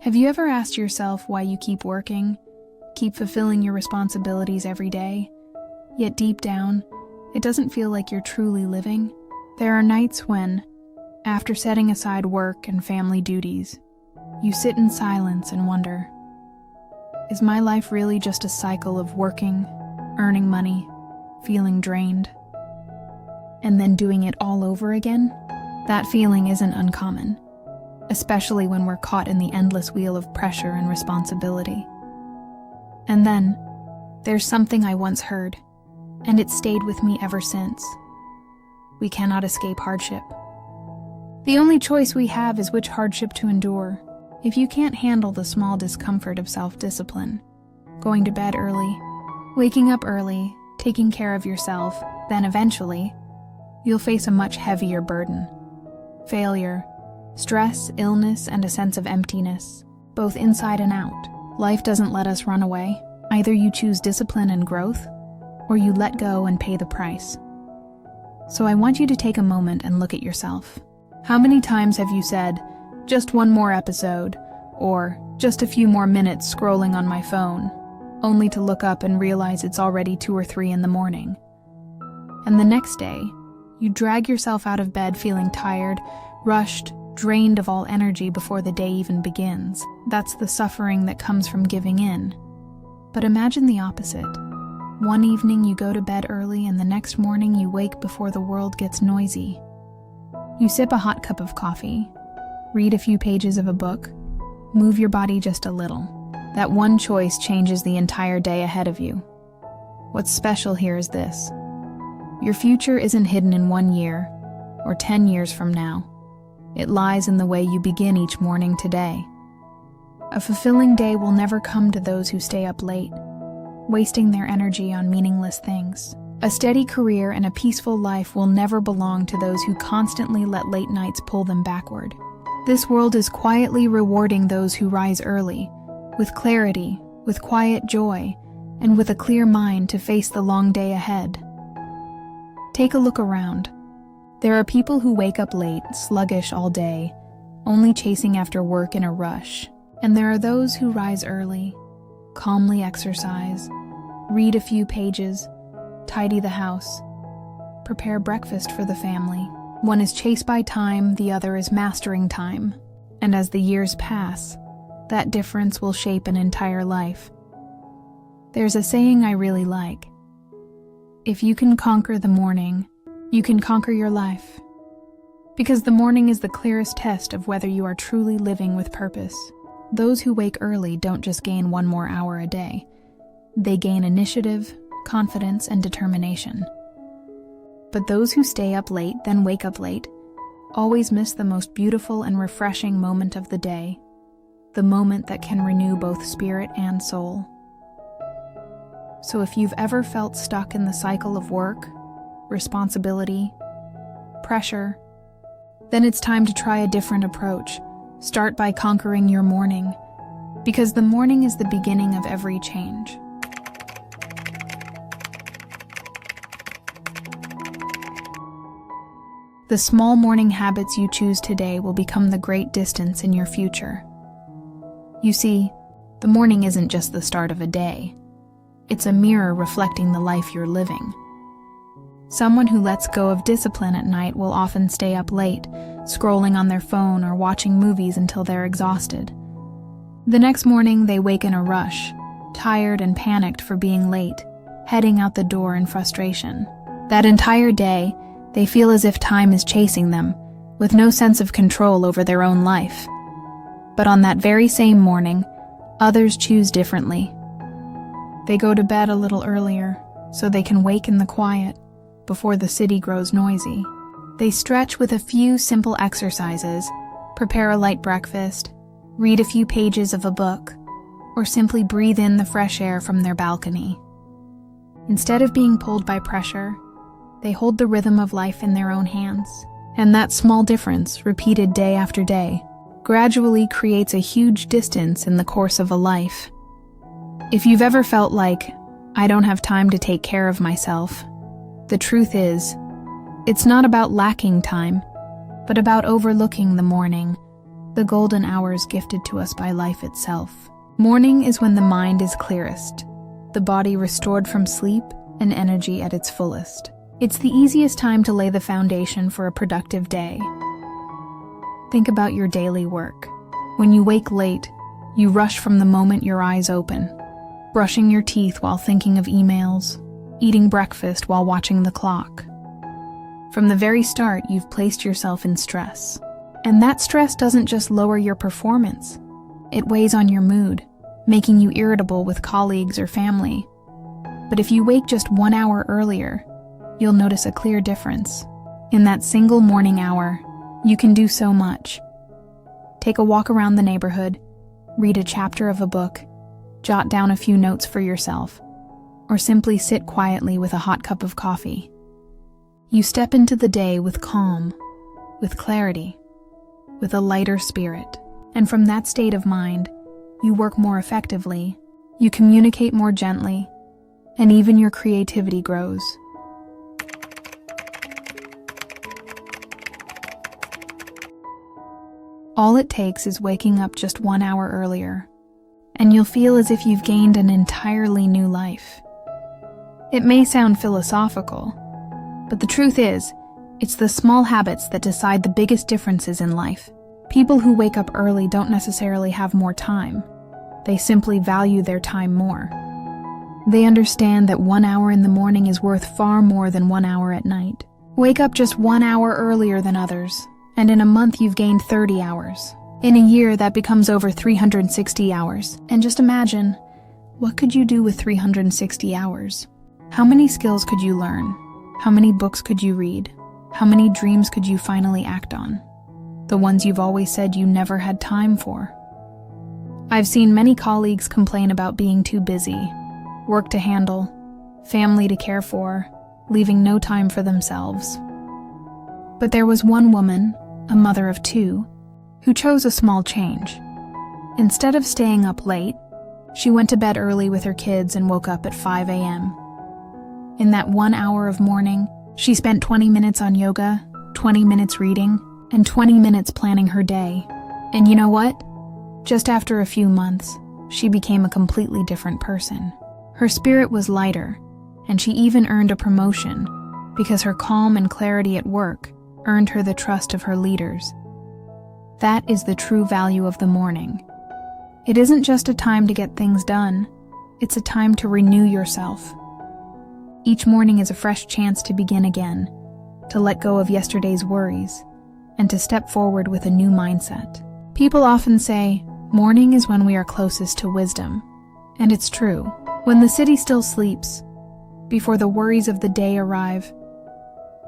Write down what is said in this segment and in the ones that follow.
Have you ever asked yourself why you keep working, keep fulfilling your responsibilities every day, yet deep down, it doesn't feel like you're truly living? There are nights when, after setting aside work and family duties, you sit in silence and wonder, is my life really just a cycle of working, earning money, feeling drained, and then doing it all over again? That feeling isn't uncommon, especially when we're caught in the endless wheel of pressure and responsibility. And then, there's something I once heard, and it stayed with me ever since. We cannot escape hardship. The only choice we have is which hardship to endure. If you can't handle the small discomfort of self-discipline, going to bed early, waking up early, taking care of yourself, then eventually, you'll face a much heavier burden. Failure, stress, illness, and a sense of emptiness, both inside and out. Life doesn't let us run away. Either you choose discipline and growth, or you let go and pay the price. So I want you to take a moment and look at yourself. How many times have you said, just one more episode, or just a few more minutes scrolling on my phone, only to look up and realize it's already 2 or 3 in the morning? And the next day, you drag yourself out of bed feeling tired, rushed, drained of all energy before the day even begins. That's the suffering that comes from giving in. But imagine the opposite. One evening you go to bed early and the next morning you wake before the world gets noisy. You sip a hot cup of coffee, read a few pages of a book, move your body just a little. That one choice changes the entire day ahead of you. What's special here is this. Your future isn't hidden in 1 year, or 10 years from now. It lies in the way you begin each morning today. A fulfilling day will never come to those who stay up late, wasting their energy on meaningless things. A steady career and a peaceful life will never belong to those who constantly let late nights pull them backward. This world is quietly rewarding those who rise early, with clarity, with quiet joy, and with a clear mind to face the long day ahead. Take a look around. There are people who wake up late, sluggish all day, only chasing after work in a rush. And there are those who rise early, calmly exercise, read a few pages, tidy the house, prepare breakfast for the family. One is chased by time, the other is mastering time. And as the years pass, that difference will shape an entire life. There's a saying I really like. If you can conquer the morning, you can conquer your life. Because the morning is the clearest test of whether you are truly living with purpose. Those who wake early don't just gain 1 more hour a day. They gain initiative, confidence, and determination. But those who stay up late, then wake up late, always miss the most beautiful and refreshing moment of the day, the moment that can renew both spirit and soul. So if you've ever felt stuck in the cycle of work, responsibility, pressure, then it's time to try a different approach. Start by conquering your morning, because the morning is the beginning of every change. The small morning habits you choose today will become the great distance in your future. You see, the morning isn't just the start of a day. It's a mirror reflecting the life you're living. Someone who lets go of discipline at night will often stay up late, scrolling on their phone or watching movies until they're exhausted. The next morning, they wake in a rush, tired and panicked for being late, heading out the door in frustration. That entire day, they feel as if time is chasing them, with no sense of control over their own life. But on that very same morning, others choose differently. They go to bed a little earlier, so they can wake in the quiet, before the city grows noisy. They stretch with a few simple exercises, prepare a light breakfast, read a few pages of a book, or simply breathe in the fresh air from their balcony. Instead of being pulled by pressure, they hold the rhythm of life in their own hands. And that small difference, repeated day after day, gradually creates a huge distance in the course of a life. If you've ever felt like, I don't have time to take care of myself, the truth is, it's not about lacking time, but about overlooking the morning, the golden hours gifted to us by life itself. Morning is when the mind is clearest, the body restored from sleep, and energy at its fullest. It's the easiest time to lay the foundation for a productive day. Think about your daily work. When you wake late, you rush from the moment your eyes open, brushing your teeth while thinking of emails, eating breakfast while watching the clock. From the very start, you've placed yourself in stress. And that stress doesn't just lower your performance. It weighs on your mood, making you irritable with colleagues or family. But if you wake just 1 hour earlier, you'll notice a clear difference. In that single morning hour, you can do so much. Take a walk around the neighborhood, read a chapter of a book, jot down a few notes for yourself, or simply sit quietly with a hot cup of coffee. You step into the day with calm, with clarity, with a lighter spirit. And from that state of mind, you work more effectively, you communicate more gently, and even your creativity grows. All it takes is waking up just 1 hour earlier, and you'll feel as if you've gained an entirely new life. It may sound philosophical, but the truth is, it's the small habits that decide the biggest differences in life. People who wake up early don't necessarily have more time. They simply value their time more. They understand that 1 hour in the morning is worth far more than 1 hour at night. Wake up just 1 hour earlier than others, and in a month you've gained 30 hours. In a year, that becomes over 360 hours. And just imagine, what could you do with 360 hours? How many skills could you learn? How many books could you read? How many dreams could you finally act on? The ones you've always said you never had time for. I've seen many colleagues complain about being too busy, work to handle, family to care for, leaving no time for themselves. But there was one woman, a mother of 2, who chose a small change. Instead of staying up late, she went to bed early with her kids and woke up at 5 a.m. In that 1 hour of morning, she spent 20 minutes on yoga, 20 minutes reading, and 20 minutes planning her day. And you know what? Just after a few months, she became a completely different person. Her spirit was lighter, and she even earned a promotion because her calm and clarity at work earned her the trust of her leaders. That is the true value of the morning. It isn't just a time to get things done, it's a time to renew yourself. Each morning is a fresh chance to begin again, to let go of yesterday's worries, and to step forward with a new mindset. People often say, morning is when we are closest to wisdom. And it's true. When the city still sleeps, before the worries of the day arrive,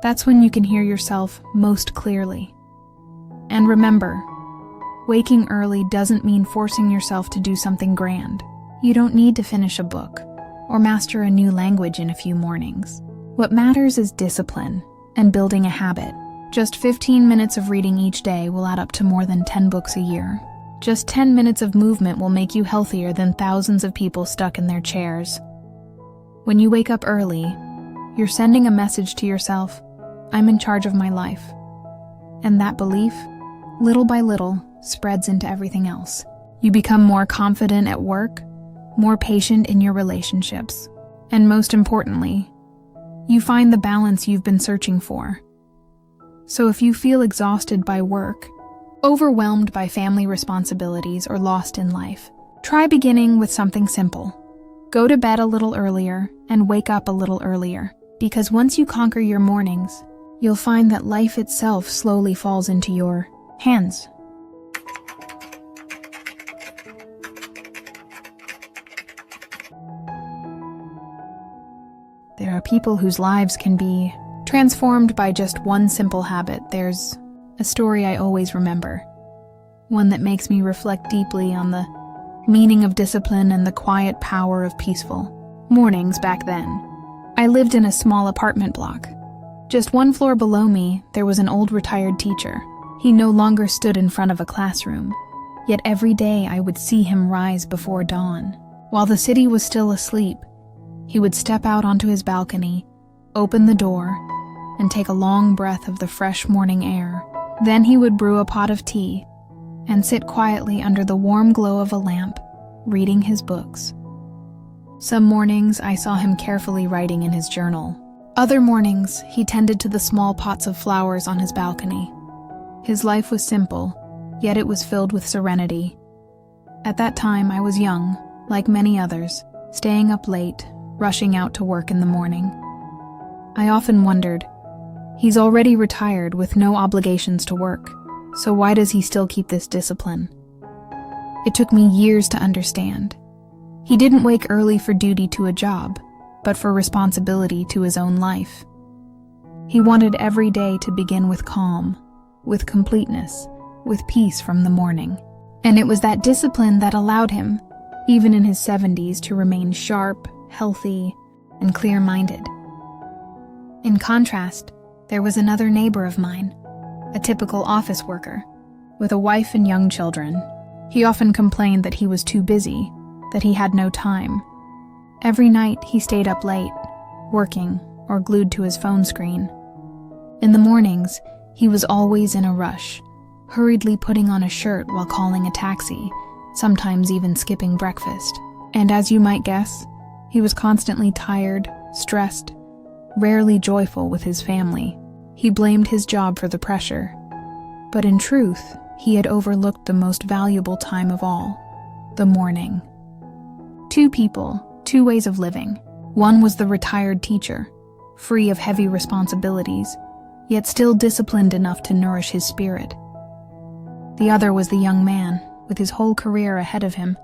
that's when you can hear yourself most clearly. And remember, waking early doesn't mean forcing yourself to do something grand. You don't need to finish a book or master a new language in a few mornings. What matters is discipline and building a habit. Just 15 minutes of reading each day will add up to more than 10 books a year. Just 10 minutes of movement will make you healthier than thousands of people stuck in their chairs. When you wake up early, you're sending a message to yourself, I'm in charge of my life. And that belief, little by little, spreads into everything else. You become more confident at work, more patient in your relationships, and most importantly, you find the balance you've been searching for. So if you feel exhausted by work, overwhelmed by family responsibilities, or lost in life, try beginning with something simple. Go to bed a little earlier and wake up a little earlier, because once you conquer your mornings, you'll find that life itself slowly falls into your hands. There are people whose lives can be transformed by just one simple habit. There's a story I always remember, one that makes me reflect deeply on the meaning of discipline and the quiet power of peaceful mornings back then. I lived in a small apartment block. Just one floor below me, there was an old retired teacher. He no longer stood in front of a classroom, yet every day I would see him rise before dawn. While the city was still asleep, he would step out onto his balcony, open the door, and take a long breath of the fresh morning air. Then he would brew a pot of tea, and sit quietly under the warm glow of a lamp, reading his books. Some mornings I saw him carefully writing in his journal. Other mornings, he tended to the small pots of flowers on his balcony. His life was simple, yet it was filled with serenity. At that time, I was young, like many others, staying up late, rushing out to work in the morning. I often wondered, he's already retired with no obligations to work, so why does he still keep this discipline? It took me years to understand. He didn't wake early for duty to a job, but for responsibility to his own life. He wanted every day to begin with calm, with completeness, with peace from the morning. And it was that discipline that allowed him, even in his 70s, to remain sharp, healthy, and clear-minded. In contrast, there was another neighbor of mine, a typical office worker, with a wife and young children. He often complained that he was too busy, that he had no time. Every night he stayed up late, working or glued to his phone screen. In the mornings, he was always in a rush, hurriedly putting on a shirt while calling a taxi, sometimes even skipping breakfast. And as you might guess, he was constantly tired, stressed, rarely joyful with his family. He blamed his job for the pressure. But in truth, he had overlooked the most valuable time of all, the morning. Two people, two ways of living. One was the retired teacher, free of heavy responsibilities, yet still disciplined enough to nourish his spirit. The other was the young man, with his whole career ahead of him,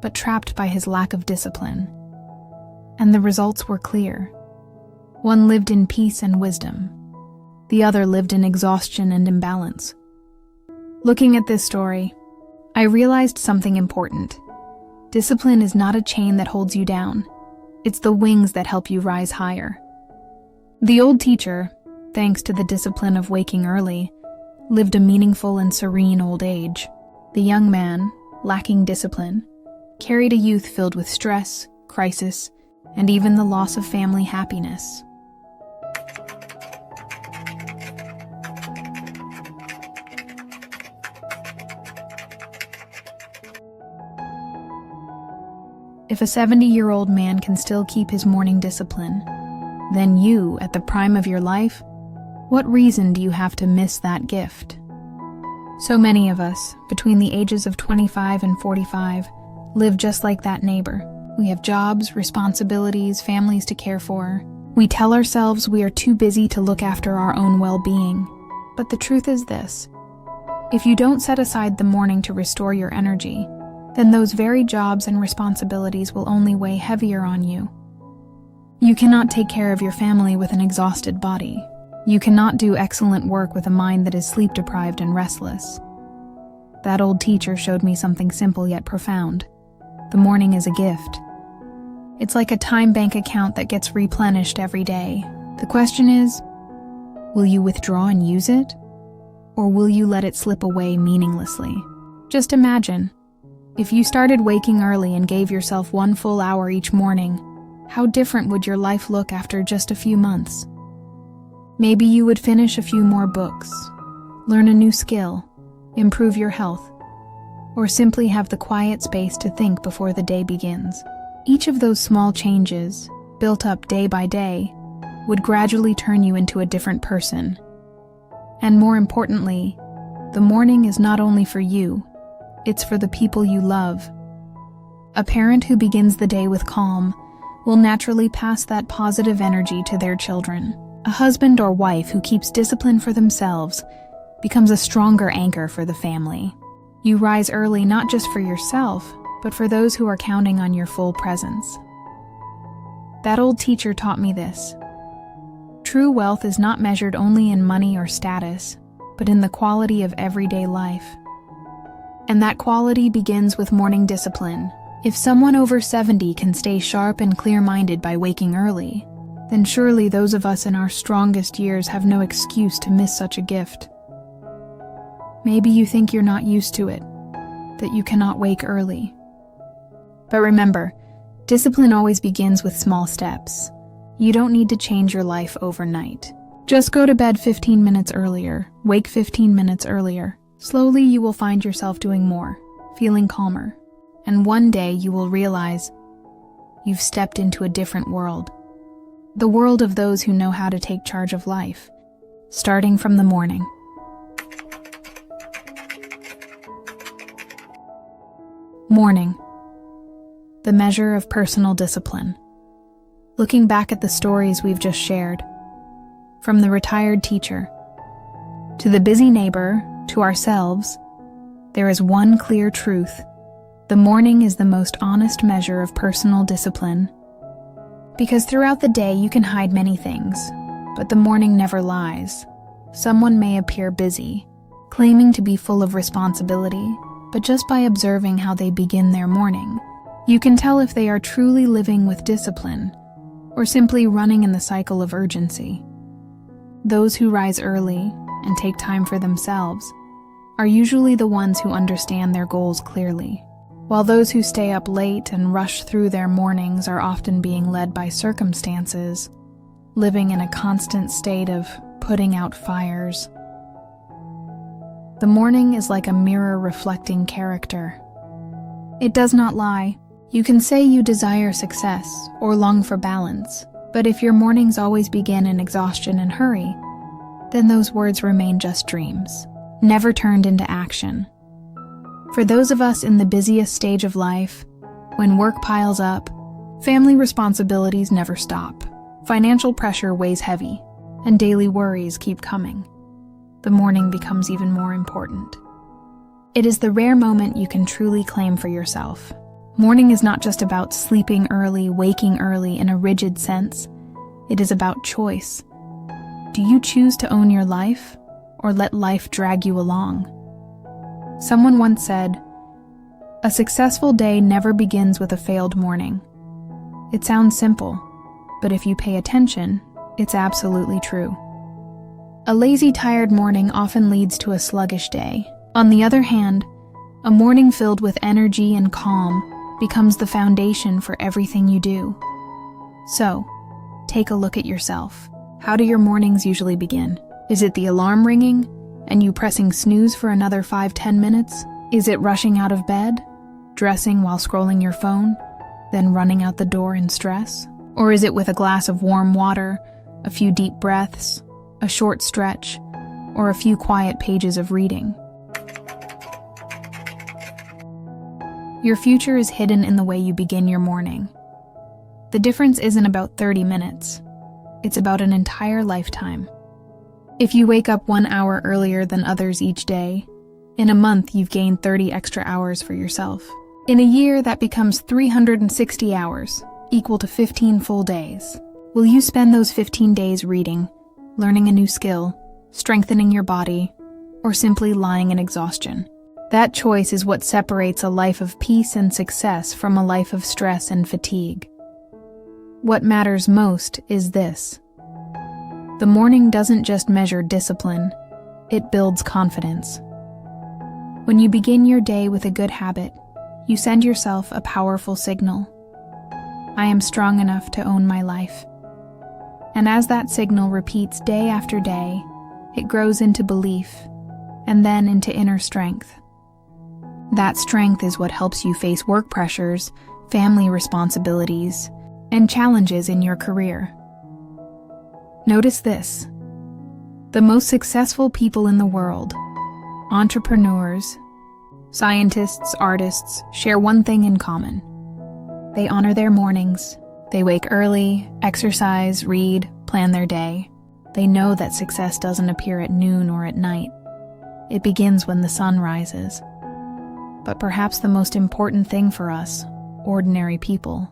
but trapped by his lack of discipline. And the results were clear. One lived in peace and wisdom. The other lived in exhaustion and imbalance. Looking at this story, I realized something important. Discipline is not a chain that holds you down. It's the wings that help you rise higher. The old teacher, thanks to the discipline of waking early, lived a meaningful and serene old age. The young man, lacking discipline, carried a youth filled with stress, crisis, and even the loss of family happiness. If a 70-year-old man can still keep his morning discipline, then you, at the prime of your life, what reason do you have to miss that gift? So many of us, between the ages of 25 and 45, live just like that neighbor. We have jobs, responsibilities, families to care for. We tell ourselves we are too busy to look after our own well-being. But the truth is this: if you don't set aside the morning to restore your energy, then those very jobs and responsibilities will only weigh heavier on you. You cannot take care of your family with an exhausted body. You cannot do excellent work with a mind that is sleep-deprived and restless. That old teacher showed me something simple yet profound. The morning is a gift. It's like a time bank account that gets replenished every day. The question is, will you withdraw and use it? Or will you let it slip away meaninglessly? Just imagine, if you started waking early and gave yourself 1 full hour each morning, how different would your life look after just a few months? Maybe you would finish a few more books, learn a new skill, improve your health, or simply have the quiet space to think before the day begins. Each of those small changes, built up day by day, would gradually turn you into a different person. And more importantly, the morning is not only for you, it's for the people you love. A parent who begins the day with calm will naturally pass that positive energy to their children. A husband or wife who keeps discipline for themselves becomes a stronger anchor for the family. You rise early not just for yourself, but for those who are counting on your full presence. That old teacher taught me this. True wealth is not measured only in money or status, but in the quality of everyday life. And that quality begins with morning discipline. If someone over 70 can stay sharp and clear-minded by waking early, then surely those of us in our strongest years have no excuse to miss such a gift. Maybe you think you're not used to it, that you cannot wake early. But remember, discipline always begins with small steps. You don't need to change your life overnight. Just go to bed 15 minutes earlier, wake 15 minutes earlier, Slowly, you will find yourself doing more, feeling calmer, and one day you will realize you've stepped into a different world. The world of those who know how to take charge of life, starting from the morning. Morning. The measure of personal discipline. Looking back at the stories we've just shared, from the retired teacher, to the busy neighbor, to ourselves, there is one clear truth. The morning is the most honest measure of personal discipline. Because throughout the day you can hide many things, but the morning never lies. Someone may appear busy, claiming to be full of responsibility, but just by observing how they begin their morning, you can tell if they are truly living with discipline or simply running in the cycle of urgency. Those who rise early and take time for themselves are usually the ones who understand their goals clearly, while those who stay up late and rush through their mornings are often being led by circumstances, living in a constant state of putting out fires. The morning is like a mirror reflecting character. It does not lie. You can say you desire success or long for balance, but if your mornings always begin in exhaustion and hurry, then those words remain just dreams, never turned into action. For those of us in the busiest stage of life, when work piles up, family responsibilities never stop, financial pressure weighs heavy, and daily worries keep coming, the morning becomes even more important. It is the rare moment you can truly claim for yourself. Morning is not just about sleeping early, waking early in a rigid sense. It is about choice. Do you choose to own your life, or let life drag you along? Someone once said, "A successful day never begins with a failed morning." It sounds simple, but if you pay attention, it's absolutely true. A lazy, tired morning often leads to a sluggish day. On the other hand, a morning filled with energy and calm becomes the foundation for everything you do. So, take a look at yourself. How do your mornings usually begin? Is it the alarm ringing and you pressing snooze for another 5-10 minutes? Is it rushing out of bed, dressing while scrolling your phone, then running out the door in stress? Or is it with a glass of warm water, a few deep breaths, a short stretch, or a few quiet pages of reading? Your future is hidden in the way you begin your morning. The difference isn't about 30 minutes. It's about an entire lifetime. If you wake up 1 hour earlier than others each day, in a month you've gained 30 extra hours for yourself. In a year, that becomes 360 hours, equal to 15 full days. Will you spend those 15 days reading, learning a new skill, strengthening your body, or simply lying in exhaustion? That choice is what separates a life of peace and success from a life of stress and fatigue. What matters most is this. The morning doesn't just measure discipline, it builds confidence. When you begin your day with a good habit, you send yourself a powerful signal. I am strong enough to own my life. And as that signal repeats day after day, it grows into belief, and then into inner strength. That strength is what helps you face work pressures, family responsibilities, and challenges in your career. Notice this. The most successful people in the world, entrepreneurs, scientists, artists, share one thing in common. They honor their mornings. They wake early, exercise, read, plan their day. They know that success doesn't appear at noon or at night. It begins when the sun rises. But perhaps the most important thing for us, ordinary people,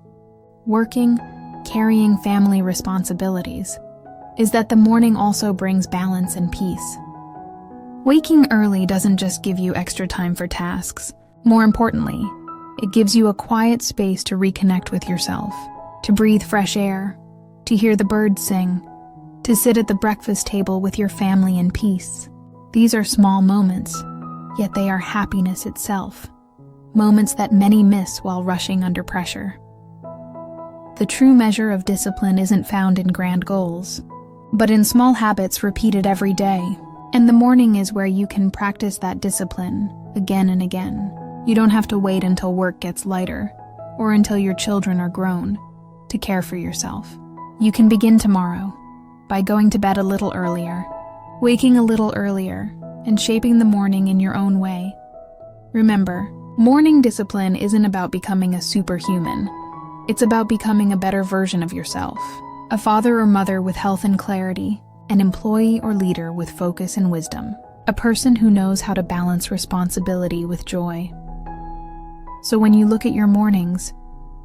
working, carrying family responsibilities, is that the morning also brings balance and peace. Waking early doesn't just give you extra time for tasks. More importantly, it gives you a quiet space to reconnect with yourself, to breathe fresh air, to hear the birds sing, to sit at the breakfast table with your family in peace. These are small moments, yet they are happiness itself, moments that many miss while rushing under pressure. The true measure of discipline isn't found in grand goals, but in small habits repeated every day. And the morning is where you can practice that discipline again and again. You don't have to wait until work gets lighter or until your children are grown to care for yourself. You can begin tomorrow by going to bed a little earlier, waking a little earlier, and shaping the morning in your own way. Remember, morning discipline isn't about becoming a superhuman. It's about becoming a better version of yourself. A father or mother with health and clarity, an employee or leader with focus and wisdom, a person who knows how to balance responsibility with joy. So when you look at your mornings,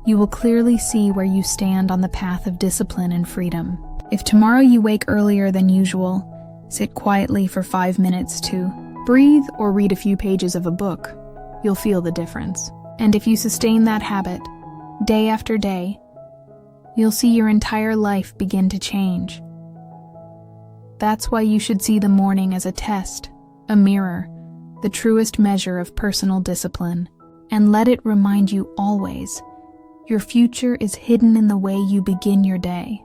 you will clearly see where you stand on the path of discipline and freedom. If tomorrow you wake earlier than usual, sit quietly for 5 minutes to breathe or read a few pages of a book, you'll feel the difference. And if you sustain that habit, day after day, you'll see your entire life begin to change. That's why you should see the morning as a test, a mirror, the truest measure of personal discipline, and let it remind you always, your future is hidden in the way you begin your day.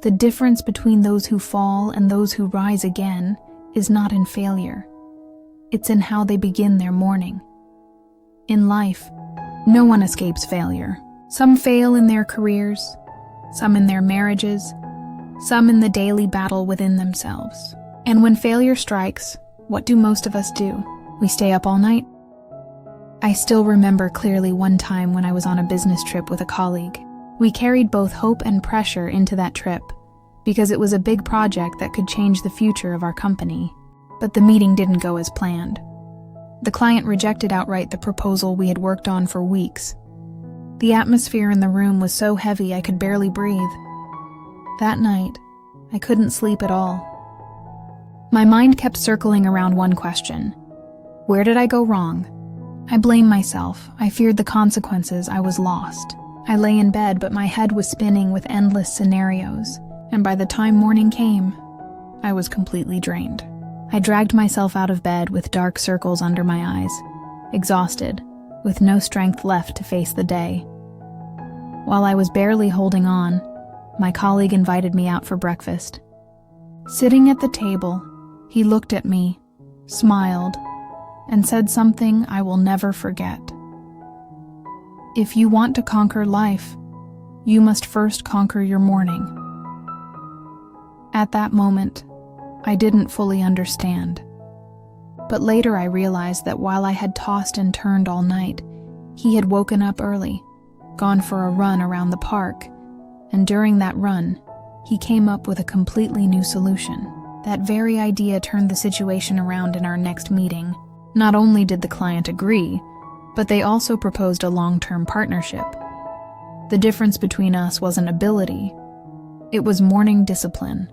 The difference between those who fall and those who rise again is not in failure. It's in how they begin their morning. In life, no one escapes failure. Some fail in their careers, some in their marriages, some in the daily battle within themselves. And when failure strikes, what do most of us do? We stay up all night. I still remember clearly one time when I was on a business trip with a colleague. We carried both hope and pressure into that trip because it was a big project that could change the future of our company. But the meeting didn't go as planned. The client rejected outright the proposal we had worked on for weeks. The atmosphere in the room was so heavy I could barely breathe. That night, I couldn't sleep at all. My mind kept circling around one question. Where did I go wrong? I blamed myself. I feared the consequences. I was lost. I lay in bed, but my head was spinning with endless scenarios, and by the time morning came, I was completely drained. I dragged myself out of bed with dark circles under my eyes, exhausted, with no strength left to face the day. While I was barely holding on, my colleague invited me out for breakfast. Sitting at the table, he looked at me, smiled, and said something I will never forget. If you want to conquer life, you must first conquer your morning. At that moment, I didn't fully understand. But later I realized that while I had tossed and turned all night, he had woken up early, gone for a run around the park, and during that run, he came up with a completely new solution. That very idea turned the situation around in our next meeting. Not only did the client agree, but they also proposed a long-term partnership. The difference between us wasn't ability, it was morning discipline.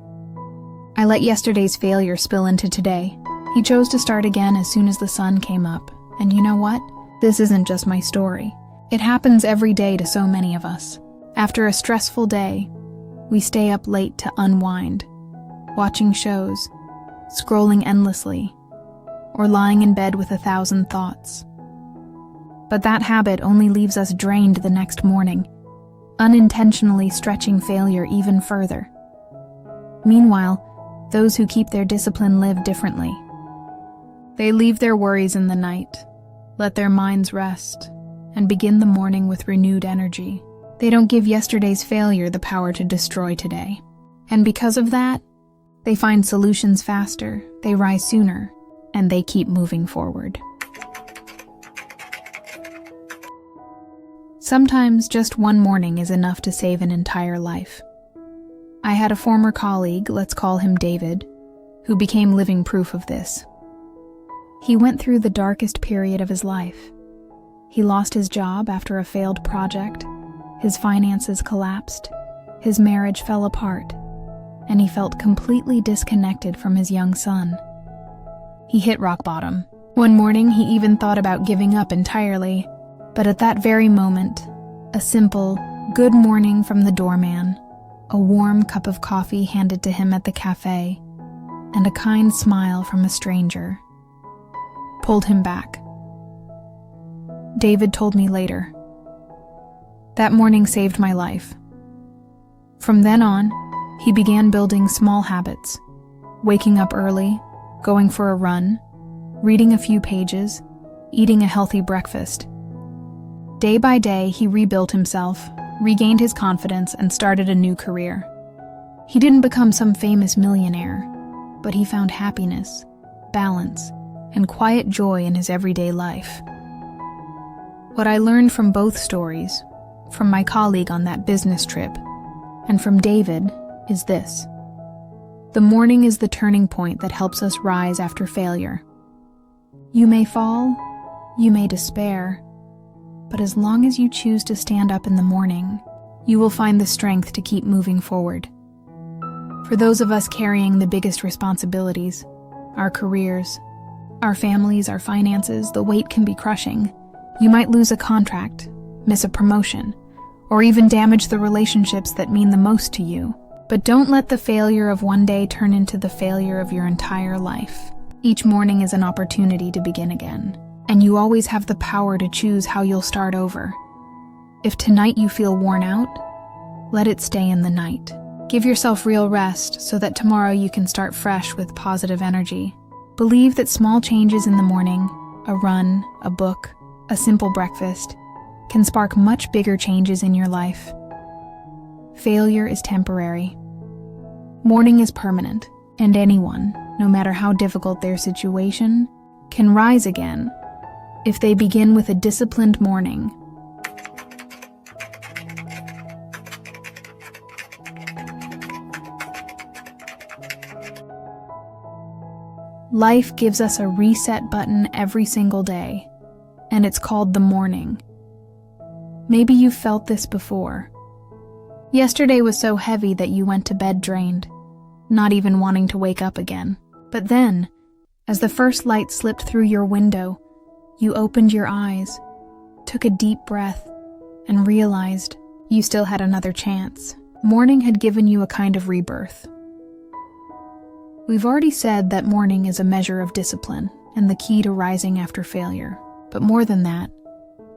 I let yesterday's failure spill into today. He chose to start again as soon as the sun came up. And you know what? This isn't just my story. It happens every day to so many of us. After a stressful day, we stay up late to unwind, watching shows, scrolling endlessly, or lying in bed with 1,000 thoughts. But that habit only leaves us drained the next morning, unintentionally stretching failure even further. Meanwhile, those who keep their discipline live differently. They leave their worries in the night, let their minds rest, and begin the morning with renewed energy. They don't give yesterday's failure the power to destroy today. And because of that, they find solutions faster, they rise sooner, and they keep moving forward. Sometimes just one morning is enough to save an entire life. I had a former colleague, let's call him David, who became living proof of this. He went through the darkest period of his life. He lost his job after a failed project, his finances collapsed, his marriage fell apart, and he felt completely disconnected from his young son. He hit rock bottom. One morning, he even thought about giving up entirely, but at that very moment, a simple, "Good morning" from the doorman, a warm cup of coffee handed to him at the cafe, and a kind smile from a stranger pulled him back. David told me later, That morning saved my life. From then on, he began building small habits, waking up early, going for a run, reading a few pages, eating a healthy breakfast. Day by day, he rebuilt himself, regained his confidence, and started a new career. He didn't become some famous millionaire, but he found happiness, balance, and quiet joy in his everyday life. What I learned from both stories, from my colleague on that business trip, and from David, is this: the morning is the turning point that helps us rise after failure. You may fall, you may despair, but as long as you choose to stand up in the morning, you will find the strength to keep moving forward. For those of us carrying the biggest responsibilities, our careers, our families, our finances, the weight can be crushing. You might lose a contract, miss a promotion, or even damage the relationships that mean the most to you. But don't let the failure of one day turn into the failure of your entire life. Each morning is an opportunity to begin again, and you always have the power to choose how you'll start over. If tonight you feel worn out, let it stay in the night. Give yourself real rest so that tomorrow you can start fresh with positive energy. Believe that small changes in the morning, a run, a book, a simple breakfast, can spark much bigger changes in your life. Failure is temporary. Morning is permanent, and anyone, no matter how difficult their situation, can rise again if they begin with a disciplined morning. Life gives us a reset button every single day, and it's called the morning. Maybe you've felt this before. Yesterday was so heavy that you went to bed drained, not even wanting to wake up again. But then, as the first light slipped through your window, you opened your eyes, took a deep breath, and realized you still had another chance. Morning had given you a kind of rebirth. We've already said that morning is a measure of discipline and the key to rising after failure. But more than that,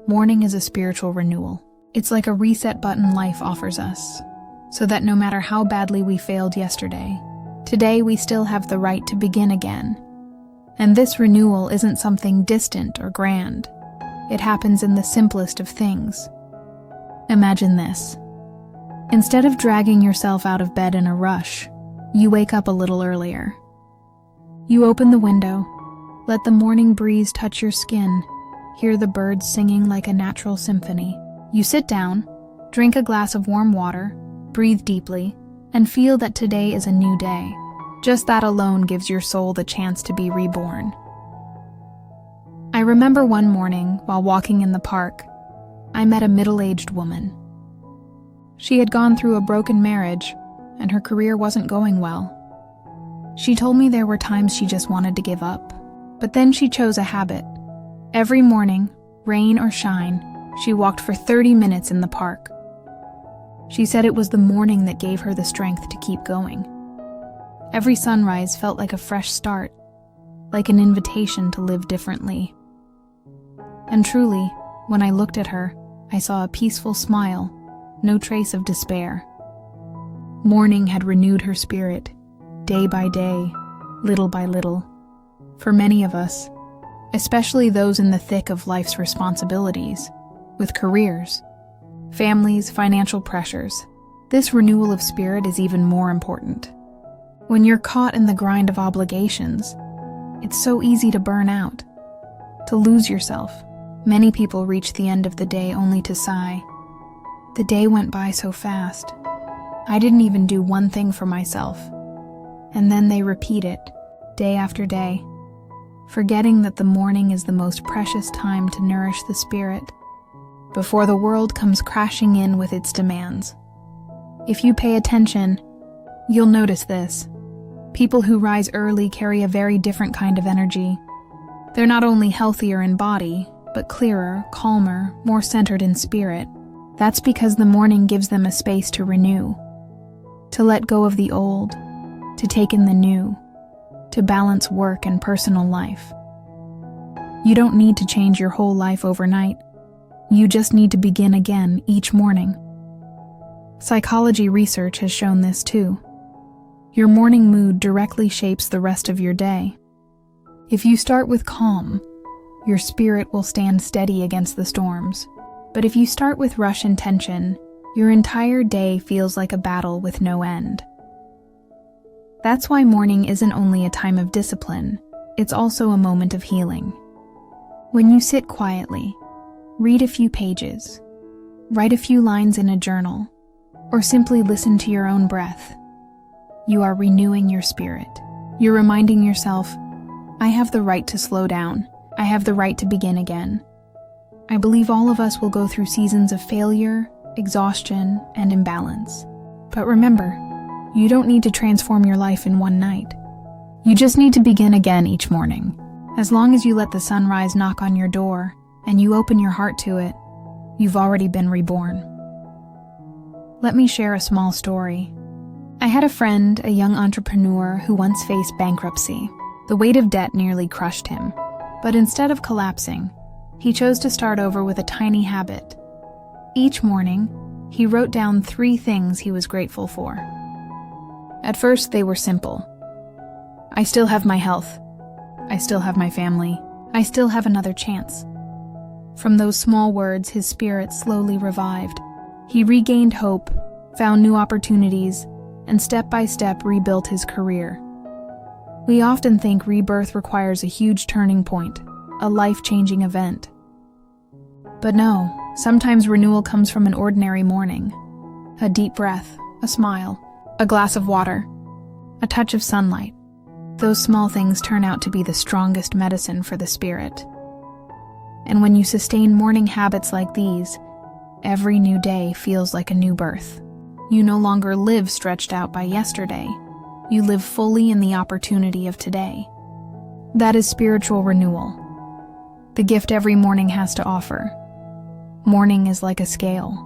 morning is a spiritual renewal. It's like a reset button life offers us, so that no matter how badly we failed yesterday, today we still have the right to begin again. And this renewal isn't something distant or grand. It happens in the simplest of things. Imagine this. Instead of dragging yourself out of bed in a rush, you wake up a little earlier. You open the window, let the morning breeze touch your skin, hear the birds singing like a natural symphony. You sit down, drink a glass of warm water, breathe deeply, and feel that today is a new day. Just that alone gives your soul the chance to be reborn. I remember one morning, while walking in the park, I met a middle-aged woman. She had gone through a broken marriage, and her career wasn't going well. She told me there were times she just wanted to give up. But then she chose a habit. Every morning, rain or shine, she walked for 30 minutes in the park. She said it was the morning that gave her the strength to keep going. Every sunrise felt like a fresh start, like an invitation to live differently. And truly, when I looked at her, I saw a peaceful smile, no trace of despair. Morning had renewed her spirit, day by day, little by little. For many of us, especially those in the thick of life's responsibilities, with careers, families, financial pressures, this renewal of spirit is even more important. When you're caught in the grind of obligations, it's so easy to burn out, to lose yourself. Many people reach the end of the day only to sigh. The day went by so fast. I didn't even do one thing for myself. And then they repeat it, day after day, forgetting that the morning is the most precious time to nourish the spirit, before the world comes crashing in with its demands. If you pay attention, you'll notice this. People who rise early carry a very different kind of energy. They're not only healthier in body, but clearer, calmer, more centered in spirit. That's because the morning gives them a space to renew, to let go of the old, to take in the new, to balance work and personal life. You don't need to change your whole life overnight. You just need to begin again each morning. Psychology research has shown this too. Your morning mood directly shapes the rest of your day. If you start with calm, your spirit will stand steady against the storms. But if you start with rush and tension, your entire day feels like a battle with no end. That's why morning isn't only a time of discipline, it's also a moment of healing. When you sit quietly, read a few pages, write a few lines in a journal, or simply listen to your own breath, you are renewing your spirit. You're reminding yourself, I have the right to slow down. I have the right to begin again. I believe all of us will go through seasons of failure, exhaustion, and imbalance. But remember, you don't need to transform your life in one night. You just need to begin again each morning. As long as you let the sunrise knock on your door and you open your heart to it, you've already been reborn. Let me share a small story. I had a friend, a young entrepreneur, who once faced bankruptcy. The weight of debt nearly crushed him. But instead of collapsing, he chose to start over with a tiny habit. Each morning, he wrote down 3 things he was grateful for. At first, they were simple. I still have my health. I still have my family. I still have another chance. From those small words, his spirit slowly revived. He regained hope, found new opportunities, and step by step rebuilt his career. We often think rebirth requires a huge turning point, a life-changing event. But no, sometimes renewal comes from an ordinary morning. A deep breath, a smile, a glass of water, a touch of sunlight. Those small things turn out to be the strongest medicine for the spirit. And when you sustain morning habits like these, every new day feels like a new birth. You no longer live stretched out by yesterday. You live fully in the opportunity of today. That is spiritual renewal, the gift every morning has to offer. Morning is like a scale.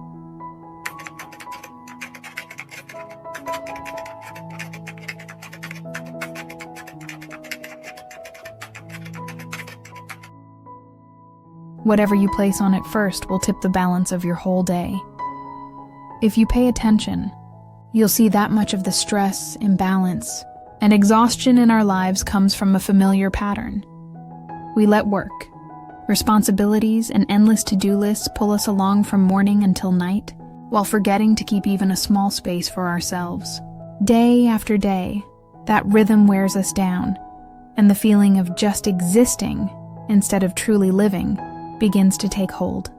Whatever you place on it first will tip the balance of your whole day. If you pay attention, you'll see that much of the stress, imbalance, and exhaustion in our lives comes from a familiar pattern. We let work, responsibilities, and endless to-do lists pull us along from morning until night, while forgetting to keep even a small space for ourselves. Day after day, that rhythm wears us down, and the feeling of just existing instead of truly living begins to take hold.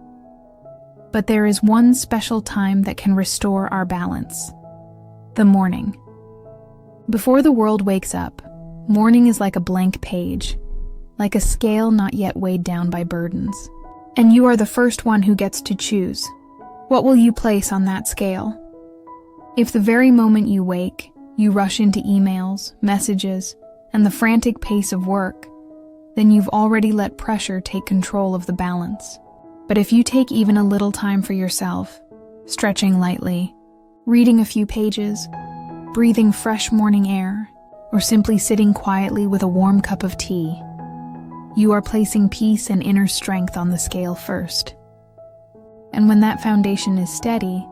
But there is one special time that can restore our balance: the morning. Before the world wakes up, morning is like a blank page, like a scale not yet weighed down by burdens. And you are the first one who gets to choose. What will you place on that scale? If the very moment you wake, you rush into emails, messages, and the frantic pace of work, then you've already let pressure take control of the balance. But if you take even a little time for yourself, stretching lightly, reading a few pages, breathing fresh morning air, or simply sitting quietly with a warm cup of tea, you are placing peace and inner strength on the scale first. And when that foundation is steady,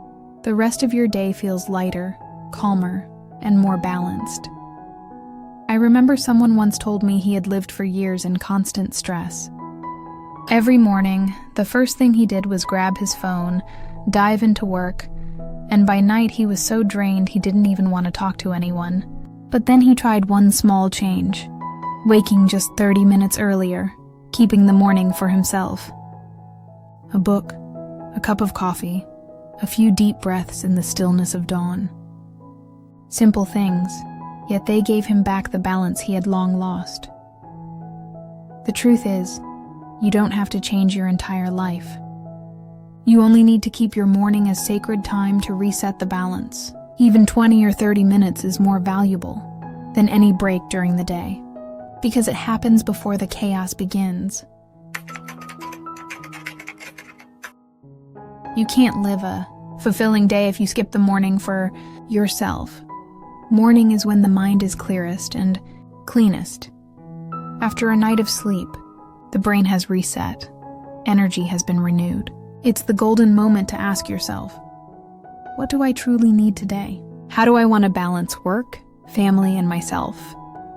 the rest of your day feels lighter, calmer, and more balanced. I remember someone once told me he had lived for years in constant stress. Every morning, the first thing he did was grab his phone, dive into work, and by night he was so drained he didn't even want to talk to anyone. But then he tried one small change, waking just 30 minutes earlier, keeping the morning for himself. A book, a cup of coffee, a few deep breaths in the stillness of dawn. Simple things, yet they gave him back the balance he had long lost. The truth is, you don't have to change your entire life. You only need to keep your morning a sacred time to reset the balance. Even 20 or 30 minutes is more valuable than any break during the day, because it happens before the chaos begins. You can't live a fulfilling day if you skip the morning for yourself. Morning is when the mind is clearest and cleanest. After a night of sleep, the brain has reset, energy has been renewed. It's the golden moment to ask yourself, what do I truly need today? How do I want to balance work, family, and myself?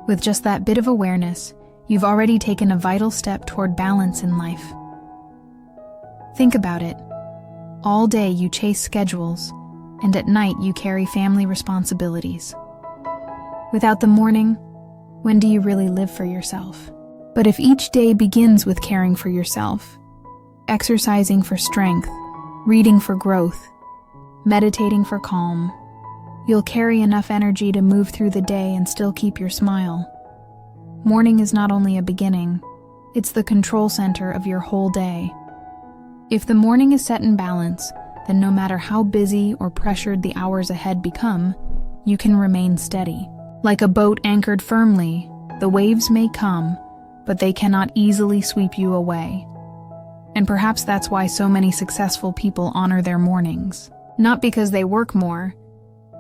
With just that bit of awareness, you've already taken a vital step toward balance in life. Think about it. All day you chase schedules, and at night you carry family responsibilities. Without the morning, when do you really live for yourself? But if each day begins with caring for yourself, exercising for strength, reading for growth, meditating for calm, you'll carry enough energy to move through the day and still keep your smile. Morning is not only a beginning, it's the control center of your whole day. If the morning is set in balance, then no matter how busy or pressured the hours ahead become, you can remain steady. Like a boat anchored firmly, the waves may come, but they cannot easily sweep you away. And perhaps that's why so many successful people honor their mornings. Not because they work more,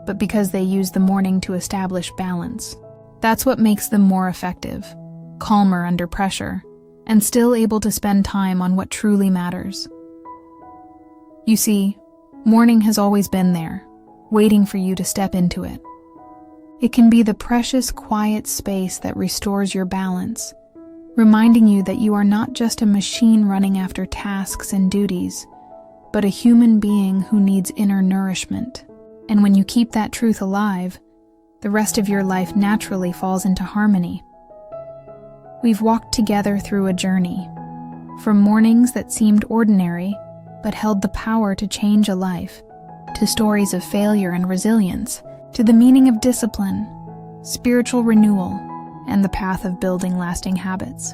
but because they use the morning to establish balance. That's what makes them more effective, calmer under pressure, and still able to spend time on what truly matters. You see, morning has always been there, waiting for you to step into it. It can be the precious, quiet space that restores your balance, reminding you that you are not just a machine running after tasks and duties, but a human being who needs inner nourishment. And when you keep that truth alive, the rest of your life naturally falls into harmony. We've walked together through a journey, from mornings that seemed ordinary but held the power to change a life, to stories of failure and resilience, to the meaning of discipline, spiritual renewal, and the path of building lasting habits.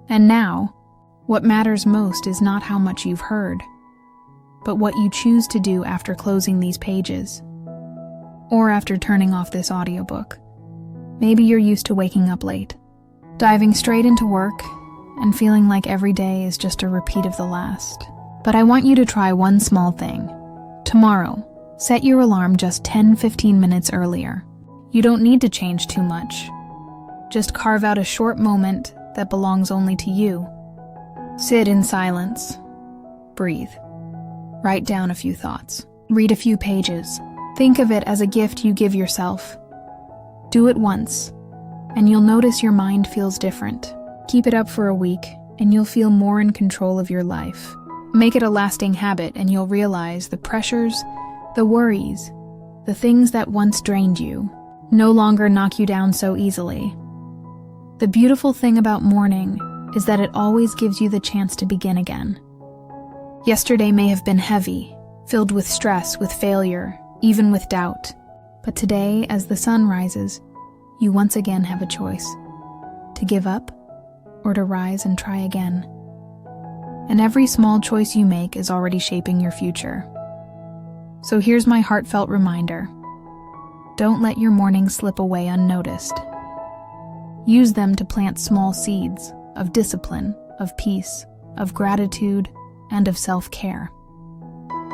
And now, what matters most is not how much you've heard, but what you choose to do after closing these pages, or after turning off this audiobook. Maybe you're used to waking up late, diving straight into work, and feeling like every day is just a repeat of the last. But I want you to try one small thing. Tomorrow, set your alarm just 10-15 minutes earlier. You don't need to change too much. Just carve out a short moment that belongs only to you. Sit in silence. Breathe. Write down a few thoughts. Read a few pages. Think of it as a gift you give yourself. Do it once, and you'll notice your mind feels different. Keep it up for a week, and you'll feel more in control of your life. Make it a lasting habit, and you'll realize the pressures, the worries, the things that once drained you, no longer knock you down so easily. The beautiful thing about morning is that it always gives you the chance to begin again. Yesterday may have been heavy, filled with stress, with failure, even with doubt. But today, as the sun rises, you once again have a choice: to give up or to rise and try again. And every small choice you make is already shaping your future. So here's my heartfelt reminder. Don't let your mornings slip away unnoticed. Use them to plant small seeds of discipline, of peace, of gratitude, and of self-care.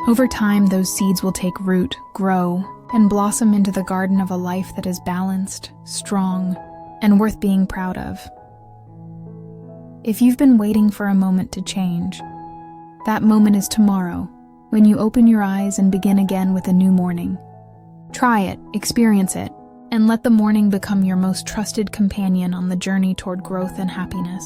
Over time, those seeds will take root, grow, and blossom into the garden of a life that is balanced, strong, and worth being proud of. If you've been waiting for a moment to change, that moment is tomorrow, when you open your eyes and begin again with a new morning. Try it, experience it, and let the morning become your most trusted companion on the journey toward growth and happiness.